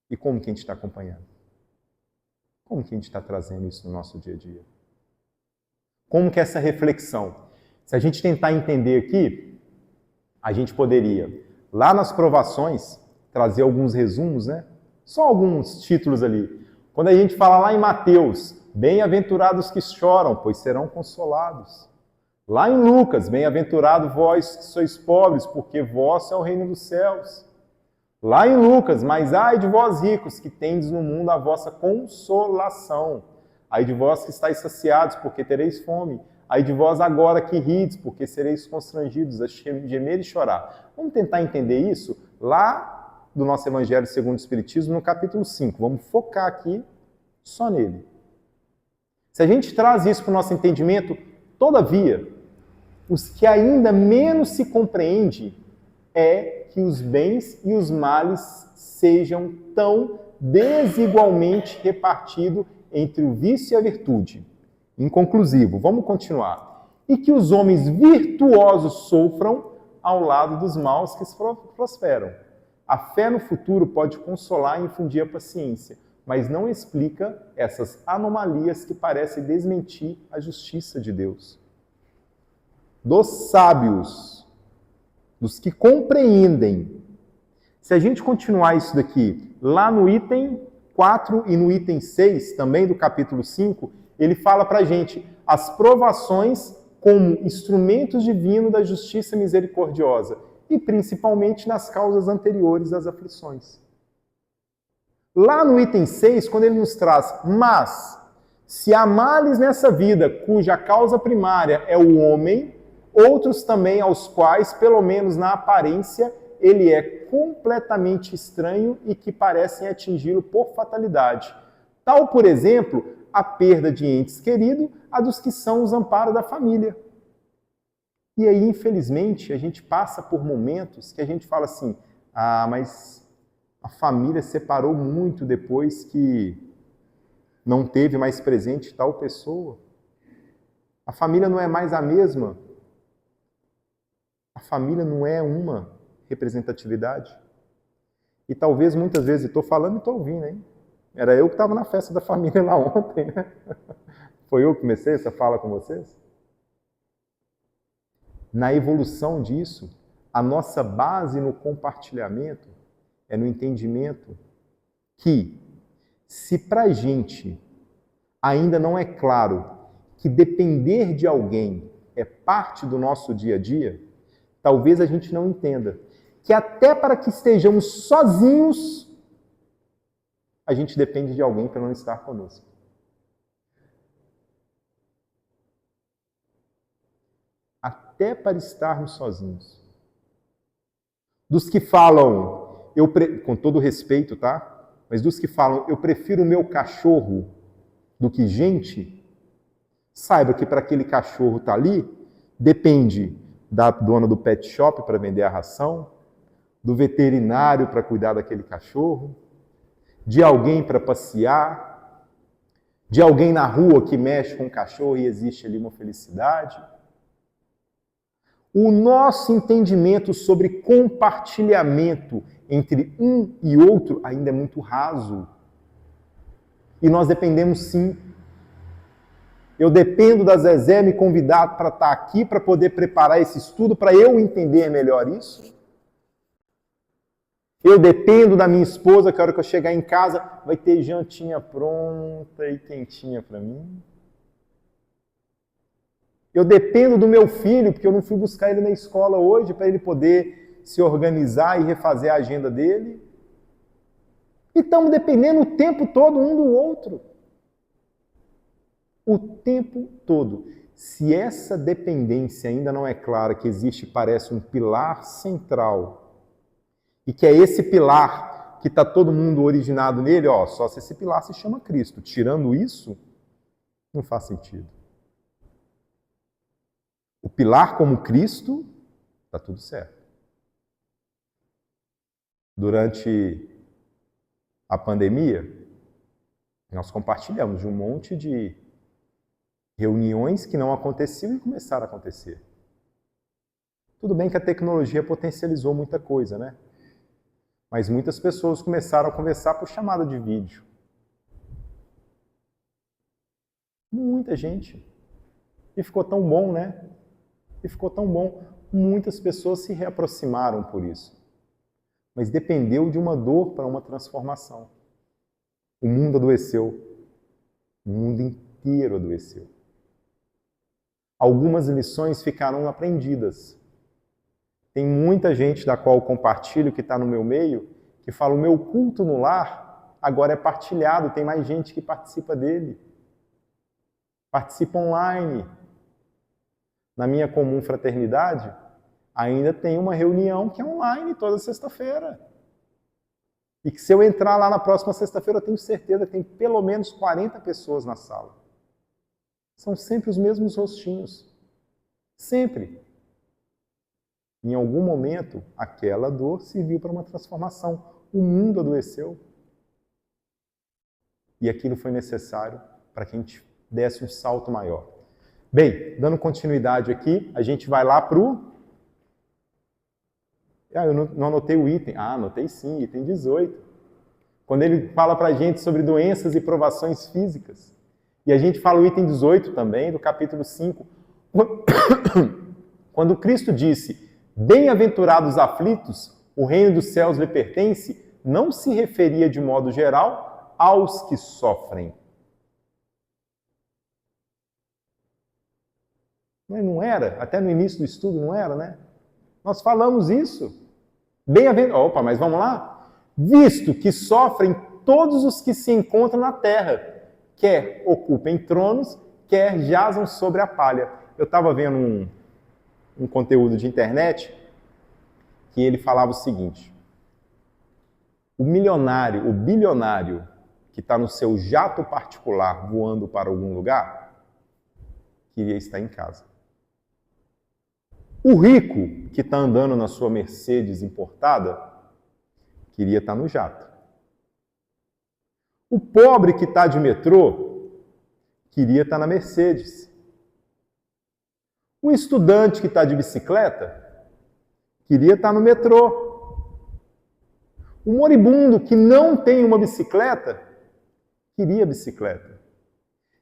Speaker 2: E como que a gente está acompanhando? Como que a gente está trazendo isso no nosso dia a dia? Como que essa reflexão? Se a gente tentar entender aqui, a gente poderia, lá nas provações, trazer alguns resumos, né? Só alguns títulos ali. Quando a gente fala lá em Mateus, bem-aventurados que choram, pois serão consolados. Lá em Lucas, bem-aventurado vós que sois pobres, porque vosso é o reino dos céus. Lá em Lucas, mas ai de vós ricos, que tendes no mundo a vossa consolação. Ai de vós que estáis saciados, porque tereis fome. Ai de vós agora que rides, porque sereis constrangidos a gemer e chorar. Vamos tentar entender isso lá do nosso Evangelho segundo o Espiritismo, no capítulo 5. Vamos focar aqui só nele. Se a gente traz isso para o nosso entendimento, todavia, os que ainda menos se compreende é que os bens e os males sejam tão desigualmente repartidos entre o vício e a virtude. Inconclusivo, vamos continuar. e que os homens virtuosos sofram ao lado dos maus que prosperam. A fé no futuro pode consolar e infundir a paciência, mas não explica essas anomalias que parecem desmentir a justiça de Deus. Dos sábios, dos que compreendem. Se a gente continuar isso daqui, lá no item 4 e no item 6, também do capítulo 5, ele fala pra gente as provações como instrumentos divinos da justiça misericordiosa e principalmente nas causas anteriores das aflições. Lá no item 6, quando ele nos traz, mas se há males nessa vida cuja causa primária é o homem, outros também aos quais, pelo menos na aparência, ele é completamente estranho e que parecem atingi-lo por fatalidade. Tal, por exemplo, a perda de entes queridos, a dos que são os amparos da família. E aí, infelizmente, a gente passa por momentos que a gente fala assim, mas a família separou muito depois que não teve mais presente tal pessoa. A família não é mais a mesma. A família não é uma representatividade. E talvez muitas vezes, estou falando e estou ouvindo, hein? Era eu que estava na festa da família lá ontem, né? Foi eu que comecei essa fala com vocês? Na evolução disso, a nossa base no compartilhamento é no entendimento que, se para a gente ainda não é claro que depender de alguém é parte do nosso dia a dia, talvez a gente não entenda que até para que estejamos sozinhos, a gente depende de alguém para não estar conosco. Até para estarmos sozinhos. Dos que falam, com todo respeito, tá? Mas dos que falam, eu prefiro o meu cachorro do que gente, saiba que para aquele cachorro estar ali, depende da dona do pet shop para vender a ração, do veterinário para cuidar daquele cachorro, de alguém para passear, de alguém na rua que mexe com o cachorro e existe ali uma felicidade. O nosso entendimento sobre compartilhamento entre um e outro ainda é muito raso. E nós dependemos sim. Eu dependo da Zezé me convidar para estar aqui, para poder preparar esse estudo, para eu entender melhor isso. Eu dependo da minha esposa, que a hora que eu chegar em casa vai ter jantinha pronta e quentinha para mim. Eu dependo do meu filho, porque eu não fui buscar ele na escola hoje para ele poder se organizar e refazer a agenda dele. E estamos dependendo o tempo todo um do outro. O tempo todo. Se essa dependência ainda não é clara, que existe, parece um pilar central, e que é esse pilar que está todo mundo originado nele, só se esse pilar se chama Cristo. Tirando isso, não faz sentido. O pilar como Cristo, está tudo certo. Durante a pandemia, nós compartilhamos de um monte de reuniões que não aconteciam e começaram a acontecer. Tudo bem que a tecnologia potencializou muita coisa, né? Mas muitas pessoas começaram a conversar por chamada de vídeo. Muita gente. E ficou tão bom, né? E ficou tão bom. Muitas pessoas se reaproximaram por isso. Mas dependeu de uma dor para uma transformação. O mundo adoeceu. O mundo inteiro adoeceu. Algumas lições ficaram aprendidas. Tem muita gente da qual eu compartilho, que está no meu meio, que fala, o meu culto no lar agora é partilhado, tem mais gente que participa dele. Participa online. Na minha comum fraternidade, ainda tem uma reunião que é online toda sexta-feira. E que se eu entrar lá na próxima sexta-feira, eu tenho certeza que tem pelo menos 40 pessoas na sala. São sempre os mesmos rostinhos. Sempre. Em algum momento, aquela dor serviu para uma transformação. O mundo adoeceu. E aquilo foi necessário para que a gente desse um salto maior. Bem, dando continuidade aqui, a gente vai lá para o... eu não anotei o item. Anotei sim, item 18. Quando ele fala para a gente sobre doenças e provações físicas. E a gente fala o item 18 também, do capítulo 5. Quando Cristo disse, bem-aventurados aflitos, o reino dos céus lhe pertence, não se referia de modo geral aos que sofrem. Não era? Até no início do estudo não era, né? Nós falamos isso. Bem-aventurados. Opa, mas vamos lá? Visto que sofrem todos os que se encontram na terra, quer ocupem tronos, quer jazam sobre a palha. Eu estava vendo um conteúdo de internet que ele falava o seguinte: o milionário, o bilionário que está no seu jato particular voando para algum lugar, queria estar em casa. O rico que está andando na sua Mercedes importada, queria estar no jato. O pobre que está de metrô, queria estar na Mercedes. O estudante que está de bicicleta, queria estar no metrô. O moribundo que não tem uma bicicleta, queria bicicleta.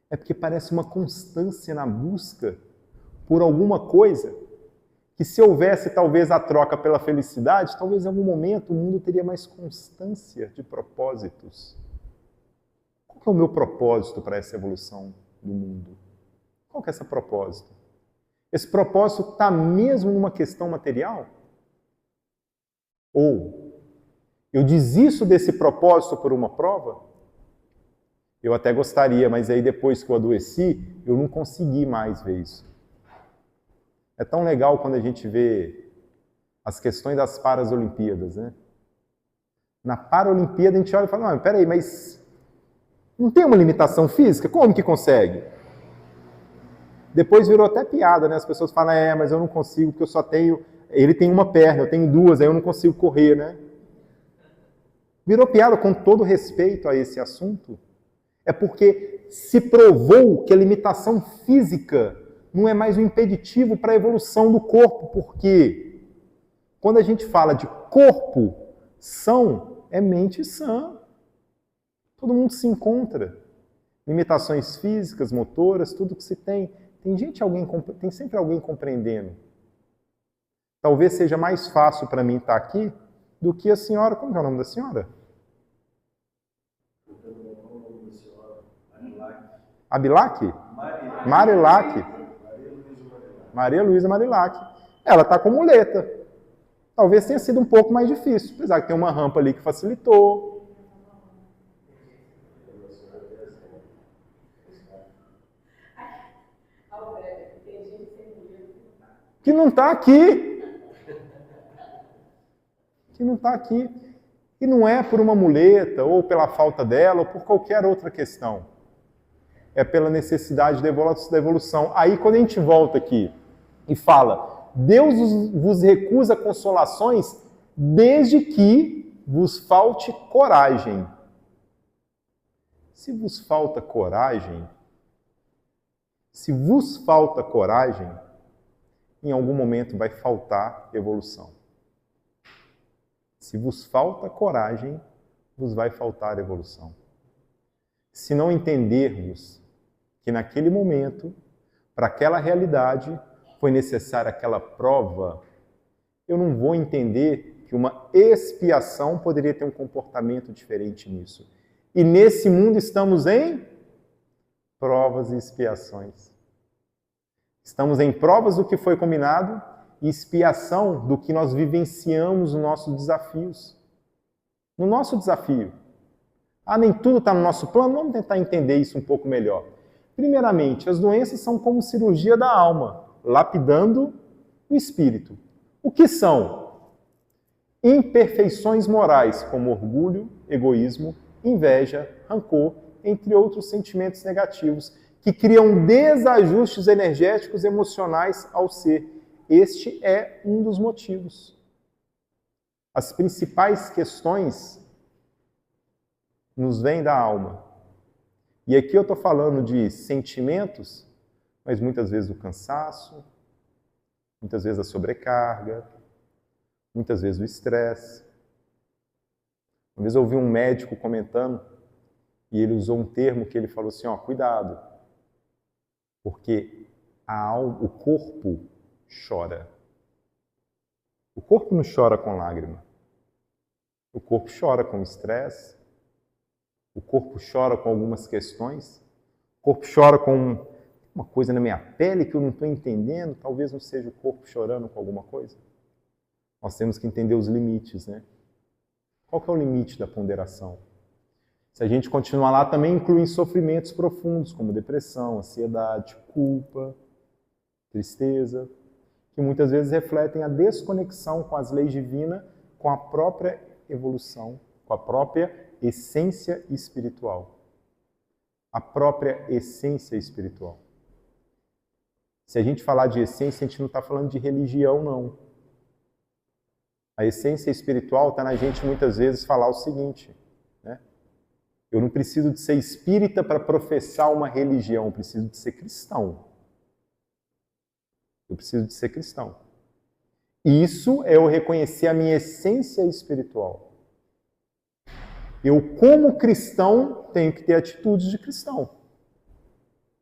Speaker 2: É porque parece uma constância na busca por alguma coisa que, se houvesse talvez a troca pela felicidade, talvez em algum momento o mundo teria mais constância de propósitos. Qual que é o meu propósito para essa evolução do mundo? Qual que é esse propósito? Esse propósito está mesmo numa questão material? Ou eu desisto desse propósito por uma prova? Eu até gostaria, mas aí depois que eu adoeci, eu não consegui mais ver isso. É tão legal quando a gente vê as questões das Paralimpíadas, né? Na Paralimpíada a gente olha e fala, não, peraí, mas não tem uma limitação física? Como que consegue? Depois virou até piada, né? As pessoas falam, mas eu não consigo porque eu só tenho... Ele tem uma perna, eu tenho duas, aí eu não consigo correr, né? Virou piada, com todo respeito a esse assunto. É porque se provou que a limitação física não é mais um impeditivo para a evolução do corpo, porque quando a gente fala de corpo são, é mente sã. Todo mundo se encontra. Limitações físicas, motoras, tudo que se tem. Tem sempre alguém compreendendo. Talvez seja mais fácil para mim estar aqui do que a senhora. Como é o nome da senhora? Abilac? Marilac. Maria Luísa Marilac. Ela está com muleta. Talvez tenha sido um pouco mais difícil, apesar que tem uma rampa ali que facilitou. Que não está aqui. Que não está aqui. E não é por uma muleta, ou pela falta dela, ou por qualquer outra questão. É pela necessidade da evolução. Aí, quando a gente volta aqui e fala, Deus vos recusa consolações desde que vos falte coragem. Se vos falta coragem, em algum momento vai faltar evolução. Se vos falta coragem, vos vai faltar evolução. Se não entendermos que naquele momento, para aquela realidade, foi necessária aquela prova, eu não vou entender que uma expiação poderia ter um comportamento diferente nisso. E nesse mundo estamos em provas e expiações. Estamos em provas do que foi combinado e expiação do que nós vivenciamos nos nossos desafios. No nosso desafio. Nem tudo está no nosso plano? Vamos tentar entender isso um pouco melhor. Primeiramente, as doenças são como cirurgia da alma, lapidando o espírito. O que são? Imperfeições morais, como orgulho, egoísmo, inveja, rancor, entre outros sentimentos negativos, que criam desajustes energéticos e emocionais ao ser. Este é um dos motivos. As principais questões nos vêm da alma. E aqui eu estou falando de sentimentos, mas muitas vezes do cansaço, muitas vezes da sobrecarga, muitas vezes do estresse. Uma vez eu ouvi um médico comentando, e ele usou um termo que ele falou assim, ó, cuidado, porque o corpo chora. O corpo não chora com lágrima. O corpo chora com estresse. O corpo chora com algumas questões. O corpo chora com uma coisa na minha pele que eu não estou entendendo. Talvez não seja o corpo chorando com alguma coisa. Nós temos que entender os limites, né? Qual que é o limite da ponderação? Se a gente continuar lá, também inclui sofrimentos profundos, como depressão, ansiedade, culpa, tristeza, que muitas vezes refletem a desconexão com as leis divinas, com a própria evolução, com a própria essência espiritual. A própria essência espiritual. Se a gente falar de essência, a gente não está falando de religião, não. A essência espiritual está na gente muitas vezes falar o seguinte, né? Eu não preciso de ser espírita para professar uma religião, eu preciso de ser cristão. Eu preciso de ser cristão. Isso é eu reconhecer a minha essência espiritual. Eu, como cristão, tenho que ter atitudes de cristão.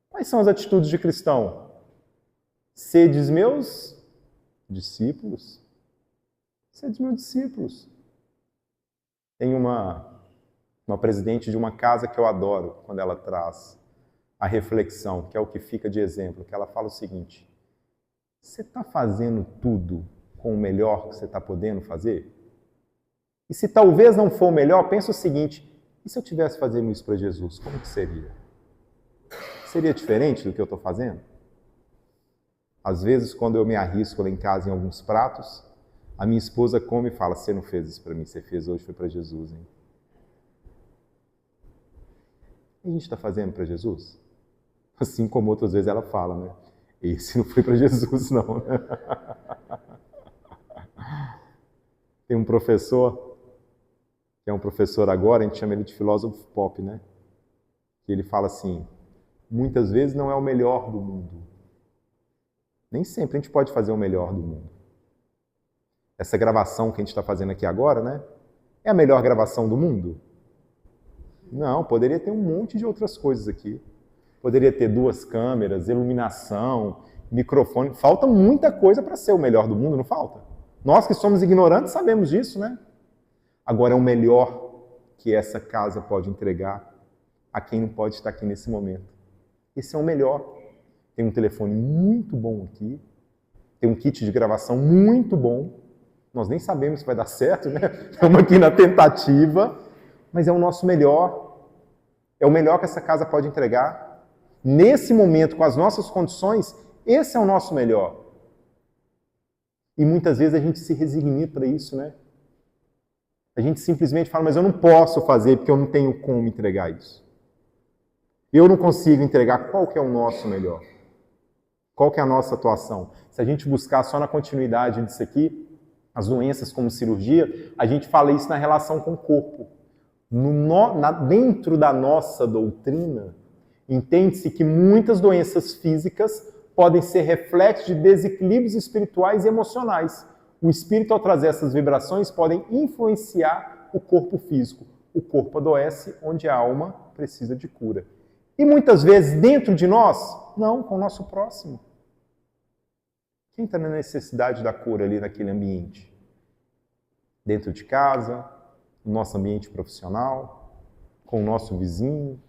Speaker 2: Quais são as atitudes de cristão? Sedes meus discípulos. Sedes meus discípulos. Tem uma presidente de uma casa que eu adoro, quando ela traz a reflexão, que é o que fica de exemplo, que ela fala o seguinte: você está fazendo tudo com o melhor que você está podendo fazer? E se talvez não for o melhor, pensa o seguinte: e se eu estivesse fazendo isso para Jesus, como que seria? Seria diferente do que eu estou fazendo? Às vezes, quando eu me arrisco lá em casa em alguns pratos, a minha esposa come e fala: você não fez isso para mim, você fez hoje, foi para Jesus, hein? E a gente está fazendo para Jesus? Assim como outras vezes ela fala, né? Esse não foi para Jesus, não. Tem um professor, que é um professor agora, a gente chama ele de filósofo pop, né? Que ele fala assim: muitas vezes não é o melhor do mundo. Nem sempre a gente pode fazer o melhor do mundo. Essa gravação que a gente está fazendo aqui agora, né? É a melhor gravação do mundo? Não, poderia ter um monte de outras coisas aqui. Poderia ter 2 câmeras, iluminação, microfone. Falta muita coisa para ser o melhor do mundo, não falta? Nós que somos ignorantes sabemos disso, né? Agora é o melhor que essa casa pode entregar a quem não pode estar aqui nesse momento. Esse é o melhor. Tem um telefone muito bom aqui, tem um kit de gravação muito bom. Nós nem sabemos se vai dar certo, né? Estamos aqui na tentativa, mas é o nosso melhor. É o melhor que essa casa pode entregar. Nesse momento, com as nossas condições, esse é o nosso melhor. E muitas vezes a gente se resigna para isso, né? A gente simplesmente fala: mas eu não posso fazer porque eu não tenho como entregar isso. Eu não consigo entregar. Qual que é o nosso melhor? Qual que é a nossa atuação? Se a gente buscar só na continuidade disso aqui, as doenças como cirurgia, a gente fala isso na relação com o corpo. Dentro da nossa doutrina, entende-se que muitas doenças físicas podem ser reflexos de desequilíbrios espirituais e emocionais. O espírito, ao trazer essas vibrações, podem influenciar o corpo físico. O corpo adoece, onde a alma precisa de cura. E muitas vezes, dentro de nós, não, com o nosso próximo. Quem está na necessidade da cura ali naquele ambiente? Dentro de casa, no nosso ambiente profissional, com o nosso vizinho.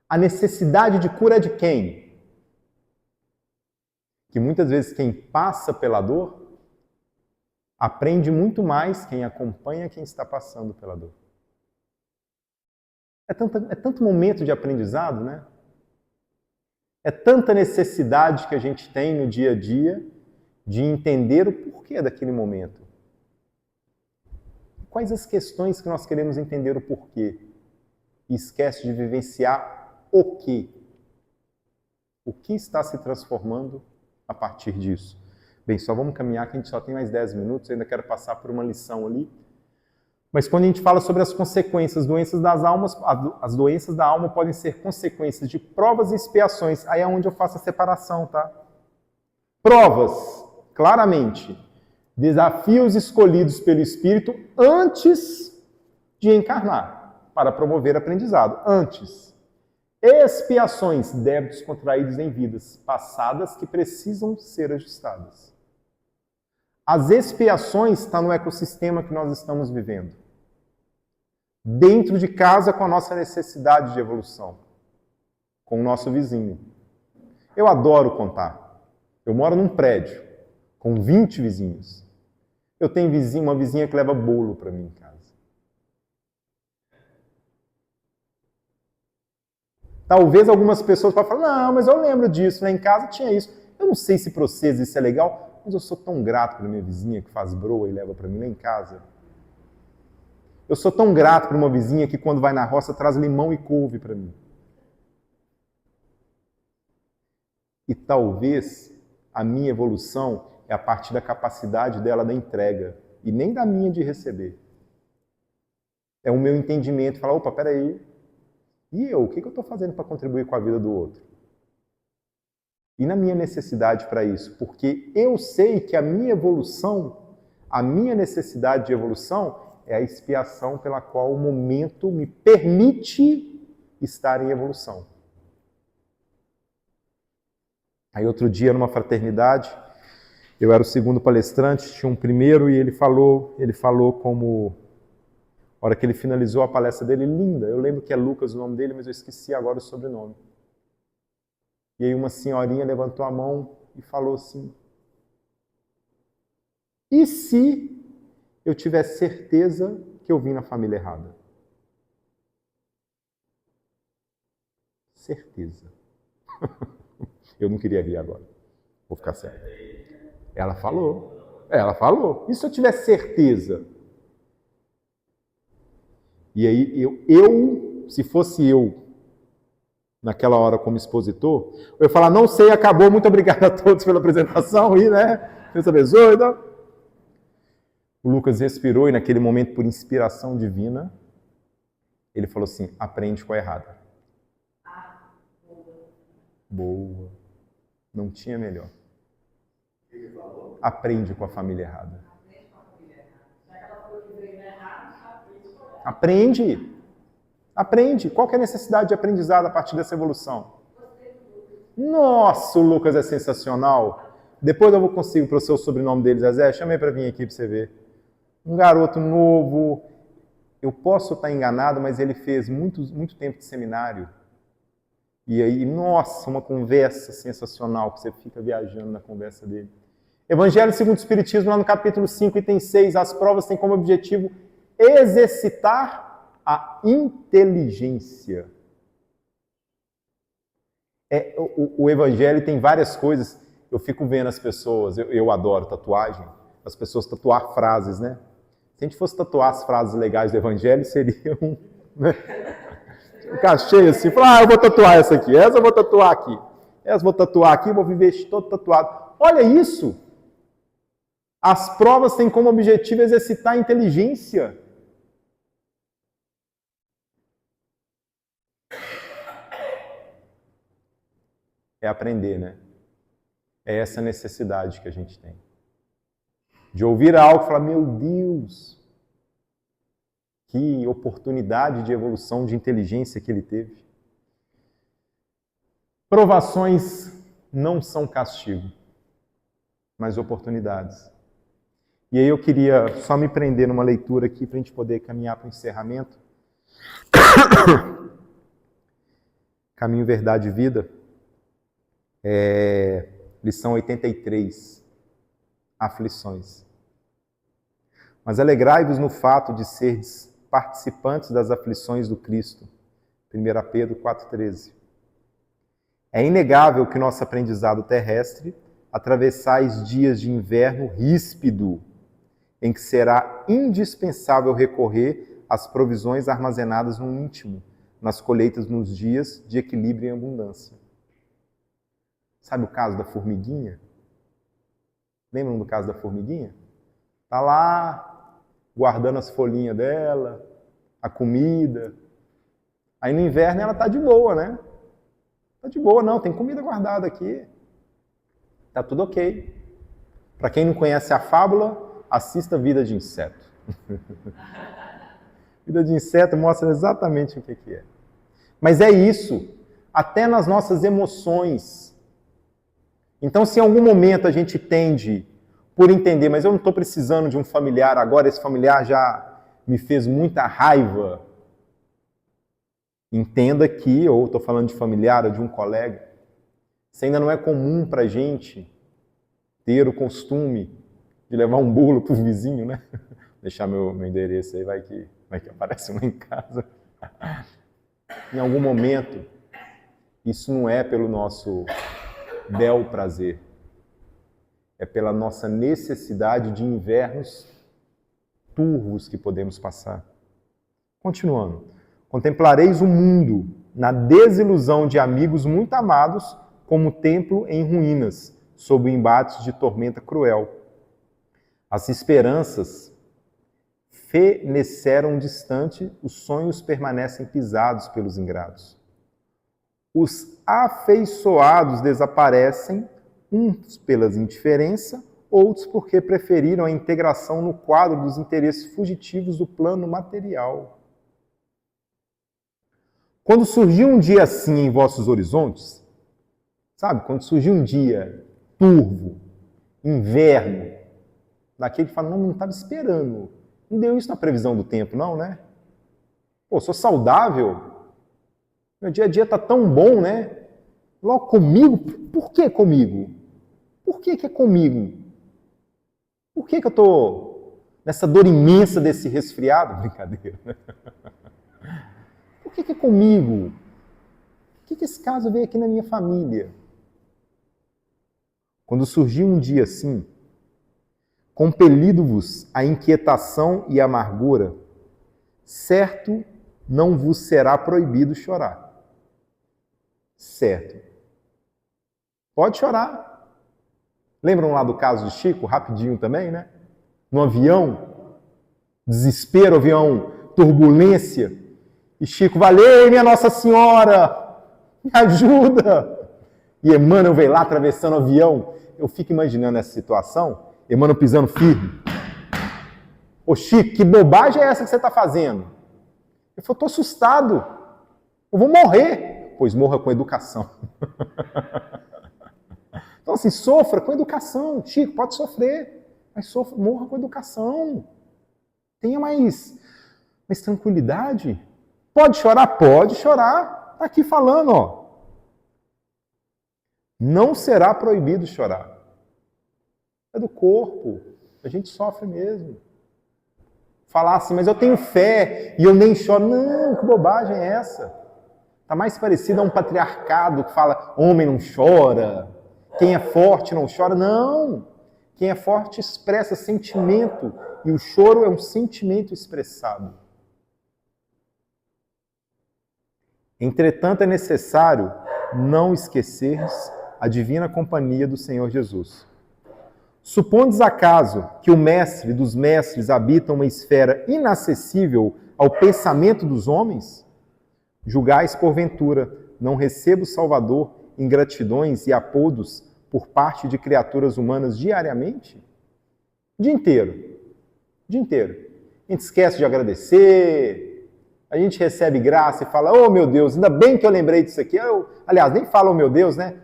Speaker 2: A necessidade de cura é de quem? Que muitas vezes quem passa pela dor aprende muito mais quem acompanha quem está passando pela dor. É tanto momento de aprendizado, né? É tanta necessidade que a gente tem no dia a dia de entender o porquê daquele momento. Quais as questões que nós queremos entender o porquê? E esquece de vivenciar o quê? O que está se transformando a partir disso? Bem, só vamos caminhar que a gente só tem mais 10 minutos, eu ainda quero passar por uma lição ali. Mas quando a gente fala sobre as consequências, doenças das almas, as doenças da alma podem ser consequências de provas e expiações. Aí é onde eu faço a separação, tá? Provas, claramente, desafios escolhidos pelo Espírito antes de encarnar, para promover aprendizado. Antes. Expiações, débitos contraídos em vidas passadas que precisam ser ajustadas. As expiações estão no ecossistema que nós estamos vivendo. Dentro de casa, com a nossa necessidade de evolução. Com o nosso vizinho. Eu adoro contar. Eu moro num prédio com 20 vizinhos. Eu tenho uma vizinha que leva bolo para mim em casa. Talvez algumas pessoas possam falar, não, mas eu lembro disso, lá em casa tinha isso. Eu não sei se para vocês isso é legal, mas eu sou tão grato pela minha vizinha que faz broa e leva para mim lá em casa. Eu sou tão grato por uma vizinha que quando vai na roça traz limão e couve para mim. E talvez a minha evolução é a partir da capacidade dela da entrega e nem da minha de receber. É o meu entendimento, falar, opa, peraí, e eu? O que eu estou fazendo para contribuir com a vida do outro? E na minha necessidade para isso? Porque eu sei que a minha evolução, a minha necessidade de evolução é a expiação pela qual o momento me permite estar em evolução. Aí outro dia, numa fraternidade, eu era o segundo palestrante, tinha um primeiro e ele falou como... A hora que ele finalizou a palestra dele, linda, eu lembro que é Lucas o nome dele, mas eu esqueci agora o sobrenome. E aí uma senhorinha levantou a mão e falou assim, e se eu tiver certeza que eu vim na família errada? Certeza. Eu não queria rir agora. Vou ficar sério. Ela falou. E se eu tiver certeza? E aí, se fosse eu, naquela hora como expositor, eu ia falar, não sei, acabou, muito obrigado a todos pela apresentação, e, né, Deus abençoe. Então. O Lucas respirou e naquele momento, por inspiração divina, ele falou assim, aprende com a errada. Boa. Não tinha melhor. Aprende com a família errada. Aprende. Qual que é a necessidade de aprendizado a partir dessa evolução? Nossa, o Lucas é sensacional. Depois eu vou conseguir para o seu sobrenome dele, Zezé. Chamei para vir aqui para você ver. Um garoto novo. Eu posso estar enganado, mas ele fez muito tempo de seminário. E aí, nossa, uma conversa sensacional, que você fica viajando na conversa dele. Evangelho segundo o Espiritismo, lá no capítulo 5, item 6, as provas têm como objetivo exercitar a inteligência. O Evangelho tem várias coisas. Eu fico vendo as pessoas, eu adoro tatuagem, as pessoas tatuar frases, né? Se a gente fosse tatuar as frases legais do Evangelho, seria né? Um cacheio assim, falar, eu vou tatuar essa eu vou tatuar aqui, essa eu vou tatuar aqui, vou viver todo tatuado. Olha isso! As provas têm como objetivo exercitar a inteligência. É aprender, né? É essa necessidade que a gente tem. De ouvir algo e falar, meu Deus, que oportunidade de evolução, de inteligência que ele teve. Provações não são castigo, mas oportunidades. E aí eu queria só me prender numa leitura aqui para a gente poder caminhar para o encerramento. Caminho, Verdade e Vida. Lição 83. Aflições. Mas alegrai-vos no fato de seres participantes das aflições do Cristo. 1 Pedro 4,13. É inegável que nosso aprendizado terrestre atravessais dias de inverno ríspido, em que será indispensável recorrer às provisões armazenadas no íntimo, nas colheitas nos dias de equilíbrio e abundância. Sabe o caso da formiguinha? Lembram do caso da formiguinha? Está lá, guardando as folhinhas dela, a comida. Aí no inverno ela tá de boa, né? Tá de boa, não, tem comida guardada aqui. Tá tudo ok. Para quem não conhece a fábula, assista Vida de Inseto. Vida de Inseto mostra exatamente o que é. Mas é isso, até nas nossas emoções. Então, se em algum momento a gente tende por entender, mas eu não estou precisando de um familiar agora, esse familiar já me fez muita raiva. Entenda que, ou estou falando de familiar ou de um colega, isso ainda não é comum para a gente ter o costume de levar um bolo para o vizinho, né? Deixar meu endereço aí, vai que aparece um em casa. Em algum momento, isso não é pelo nosso bel prazer. É pela nossa necessidade de invernos turvos que podemos passar. Continuando. Contemplareis o mundo na desilusão de amigos muito amados como templo em ruínas, sob o embate de tormenta cruel. As esperanças feneceram distante, os sonhos permanecem pisados pelos ingratos. Os afeiçoados desaparecem, uns pela indiferença, outros porque preferiram a integração no quadro dos interesses fugitivos do plano material. Quando surgiu um dia assim em vossos horizontes, sabe, quando surgiu um dia turvo, inverno, daquele que fala, não estava esperando, não deu isso na previsão do tempo não, né? Pô, sou saudável, meu dia a dia está tão bom, né? Logo comigo? Por que comigo? Por que é comigo? Por que eu estou nessa dor imensa desse resfriado? Brincadeira, né? Por que é comigo? Por que esse caso veio aqui na minha família? Quando surgiu um dia assim, compelido-vos a inquietação e amargura, certo não vos será proibido chorar. Certo. Pode chorar. Lembram lá do caso de Chico, rapidinho também, né? No avião, desespero, avião, turbulência. E Chico, valeu, minha Nossa Senhora, me ajuda. E Emmanuel veio lá atravessando o avião. Eu fico imaginando essa situação, Emmanuel pisando firme. Ô Chico, que bobagem é essa que você está fazendo? Eu falei, estou assustado. Eu vou morrer. Pois morra com educação. Então assim, sofra com educação. Chico, pode sofrer, mas morra com educação. Tenha mais tranquilidade. Pode chorar? Pode chorar. Está aqui falando, ó. Não será proibido chorar. É do corpo. A gente sofre mesmo. Falar assim, mas eu tenho fé e eu nem choro. Não, que bobagem é essa? Está mais parecido a um patriarcado que fala, homem não chora, quem é forte não chora. Não! Quem é forte expressa sentimento e o choro é um sentimento expressado. Entretanto, é necessário não esqueceres a divina companhia do Senhor Jesus. Supondes acaso que o mestre dos mestres habita uma esfera inacessível ao pensamento dos homens? Julgais, porventura, não recebo Salvador ingratidões e apodos por parte de criaturas humanas diariamente? O dia inteiro. O dia inteiro. A gente esquece de agradecer, a gente recebe graça e fala, oh meu Deus, ainda bem que eu lembrei disso aqui. Aliás, nem fala, oh meu Deus, né?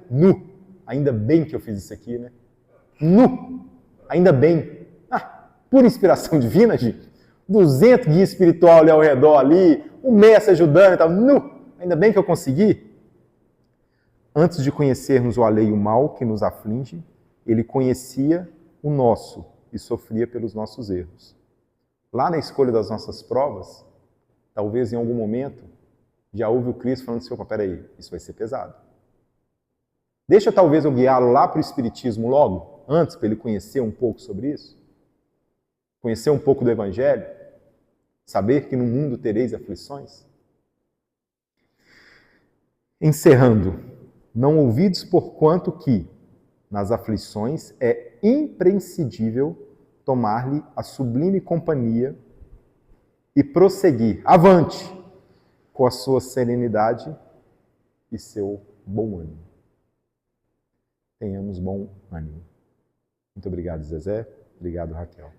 Speaker 2: Ainda bem que eu fiz isso aqui, né? Ainda bem. Pura inspiração divina, gente. 200 guias espiritual ali ao redor ali, o mestre ajudando e tal. Ainda bem que eu consegui. Antes de conhecermos o alheio mal que nos aflige, ele conhecia o nosso e sofria pelos nossos erros. Lá na escolha das nossas provas, talvez em algum momento, já houve o Cristo falando assim, opa, peraí, isso vai ser pesado. Deixa talvez eu guiá-lo lá para o Espiritismo logo, antes, para ele conhecer um pouco sobre isso. Conhecer um pouco do Evangelho. Saber que no mundo tereis aflições. Encerrando, não ouvides porquanto que, nas aflições, é imprescindível tomar-lhe a sublime companhia e prosseguir avante com a sua serenidade e seu bom ânimo. Tenhamos bom ânimo. Muito obrigado, Zezé. Obrigado, Raquel.